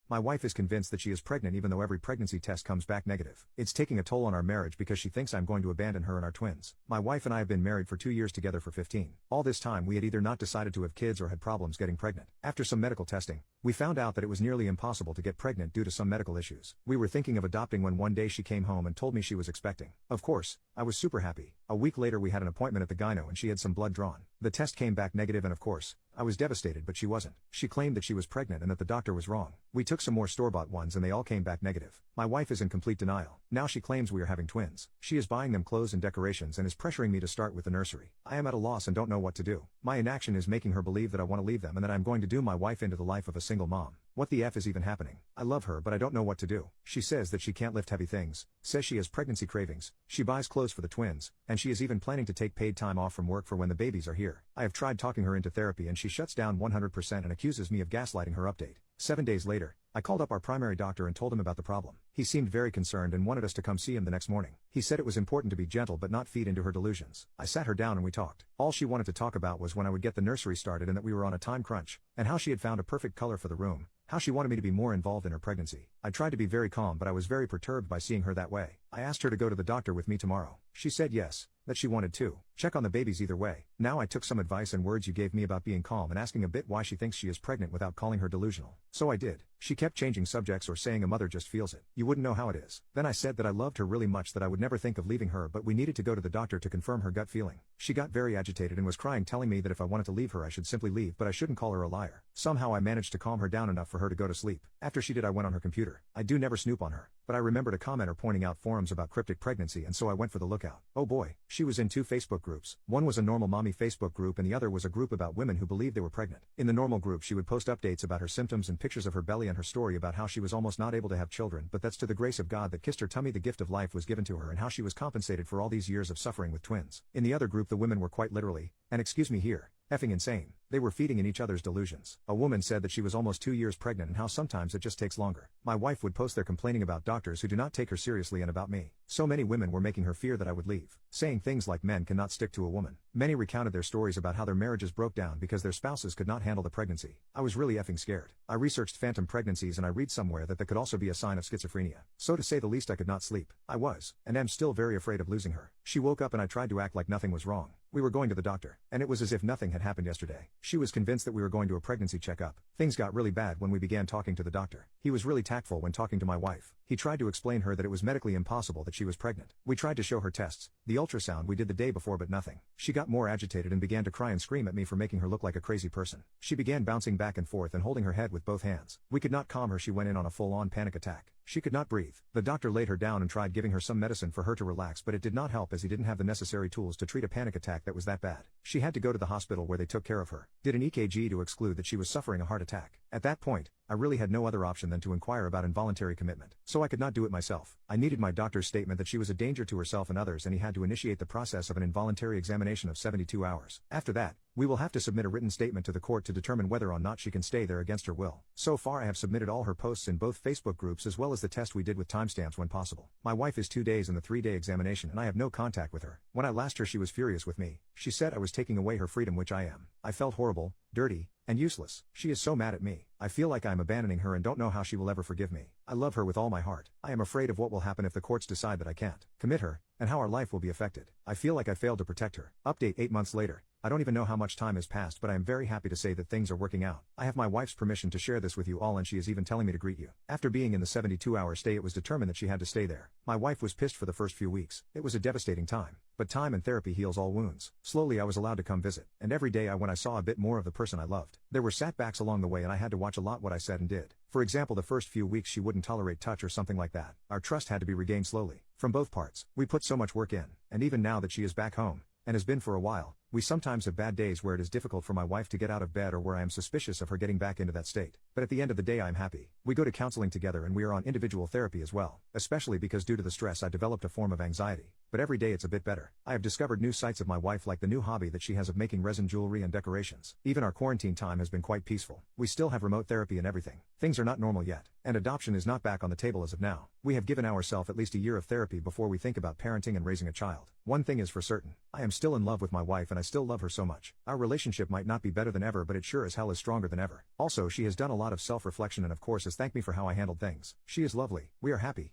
My wife is convinced that she is pregnant even though every pregnancy test comes back negative. It's taking a toll on our marriage because she thinks I'm going to abandon her and our twins. My wife and I have been married for 2 years together for 15. All this time we had either not decided to have kids or had problems getting pregnant. After some medical testing, we found out that it was nearly impossible to get pregnant due to some medical issues. We were thinking of adopting when one day she came home and told me she was expecting. Of course, I was super happy. A week later we had an appointment at the gyno and she had some blood drawn. The test came back negative and of course, I was devastated but she wasn't. She claimed that she was pregnant and that the doctor was wrong. We took some more store-bought ones and they all came back negative. My wife is in complete denial. Now she claims we are having twins. She is buying them clothes and decorations and is pressuring me to start with the nursery. I am at a loss and don't know what to do. My inaction is making her believe that I want to leave them and that I'm going to do my wife into the life of a single mom. What the F is even happening? I love her but I don't know what to do. She says that she can't lift heavy things, says she has pregnancy cravings, she buys clothes for the twins, and she is even planning to take paid time off from work for when the babies are here. I have tried talking her into therapy and she shuts down 100% and accuses me of gaslighting her. Update. 7 days later, I called up our primary doctor and told him about the problem. He seemed very concerned and wanted us to come see him the next morning. He said it was important to be gentle but not feed into her delusions. I sat her down and we talked. All she wanted to talk about was when I would get the nursery started and that we were on a time crunch, and how she had found a perfect color for the room, how she wanted me to be more involved in her pregnancy. I tried to be very calm but I was very perturbed by seeing her that way. I asked her to go to the doctor with me tomorrow. She said yes, that she wanted to check on the babies either way. Now I took some advice and words you gave me about being calm and asking a bit why she thinks she is pregnant without calling her delusional. So I did. She kept changing subjects or saying a mother just feels it. You wouldn't know how it is. Then I said that I loved her really much, that I would never think of leaving her, but we needed to go to the doctor to confirm her gut feeling. She got very agitated and was crying, telling me that if I wanted to leave her I should simply leave but I shouldn't call her a liar. Somehow I managed to calm her down enough for her to go to sleep. After she did I went on her computer. I do never snoop on her, but I remembered a commenter pointing out forums about cryptic pregnancy and so I went for the lookout. Oh boy, she was in 2 Facebook groups. One was a normal mommy Facebook group and the other was a group about women who believed they were pregnant. In the normal group she would post updates about her symptoms and pictures of her belly and her story about how she was almost not able to have children, but that's to the grace of God that kissed her tummy the gift of life was given to her, and how she was compensated for all these years of suffering with twins. In the other group the women were quite literally, and excuse me here, effing insane. They were feeding in each other's delusions. A woman said that she was almost 2 years pregnant and how sometimes it just takes longer. My wife would post there complaining about doctors who do not take her seriously and about me. So many women were making her fear that I would leave, saying things like men cannot stick to a woman. Many recounted their stories about how their marriages broke down because their spouses could not handle the pregnancy. I was really effing scared. I researched phantom pregnancies and I read somewhere that could also be a sign of schizophrenia. So to say the least I could not sleep. I was, and am still very afraid of losing her. She woke up and I tried to act like nothing was wrong. We were going to the doctor, and it was as if nothing had happened yesterday. She was convinced that we were going to a pregnancy checkup. Things got really bad when we began talking to the doctor. He was really tactful when talking to my wife. He tried to explain her that it was medically impossible that she was pregnant. We tried to show her tests, the ultrasound we did the day before, but nothing. She got more agitated and began to cry and scream at me for making her look like a crazy person. She began bouncing back and forth and holding her head with both hands. We could not calm her. She went in on a full-on panic attack. She could not breathe. The doctor laid her down and tried giving her some medicine for her to relax, but it did not help as he didn't have the necessary tools to treat a panic attack that was that bad. She had to go to the hospital where they took care of her, did an EKG to exclude that she was suffering a heart attack. At that point, I really had no other option than to inquire about involuntary commitment. So I could not do it myself. I needed my doctor's statement that she was a danger to herself and others, and he had to initiate the process of an involuntary examination of 72 hours. After that, we will have to submit a written statement to the court to determine whether or not she can stay there against her will. So far I have submitted all her posts in both Facebook groups as well as the test we did with timestamps when possible. My wife is 2 days in the 3-day examination and I have no contact with her. When I last her she was furious with me. She said I was taking away her freedom, which I am. I felt horrible, dirty, and useless. She is so mad at me. I feel like I am abandoning her and don't know how she will ever forgive me. I love her with all my heart. I am afraid of what will happen if the courts decide that I can't commit her, and how our life will be affected. I feel like I failed to protect her. Update 8 months later. I don't even know how much time has passed, but I am very happy to say that things are working out. I have my wife's permission to share this with you all, and she is even telling me to greet you. After being in the 72-hour stay, it was determined that she had to stay there. My wife was pissed for the first few weeks. It was a devastating time. But time and therapy heals all wounds. Slowly I was allowed to come visit, and every day I went I saw a bit more of the person I loved. There were setbacks along the way and I had to watch a lot what I said and did. For example, the first few weeks she wouldn't tolerate touch or something like that. Our trust had to be regained slowly. From both parts. We put so much work in, and even now that she is back home, and has been for a while, we sometimes have bad days where it is difficult for my wife to get out of bed or where I am suspicious of her getting back into that state. But at the end of the day I am happy. We go to counseling together and we are on individual therapy as well, especially because due to the stress I developed a form of anxiety. But every day it's a bit better. I have discovered new sides of my wife, like the new hobby that she has of making resin jewelry and decorations. Even our quarantine time has been quite peaceful. We still have remote therapy and everything. Things are not normal yet, and adoption is not back on the table as of now. We have given ourselves at least a year of therapy before we think about parenting and raising a child. One thing is for certain, I am still in love with my wife and and I still love her so much. Our relationship might not be better than ever, but it sure as hell is stronger than ever. Also, she has done a lot of self-reflection and of course has thanked me for how I handled things. She is lovely. We are happy.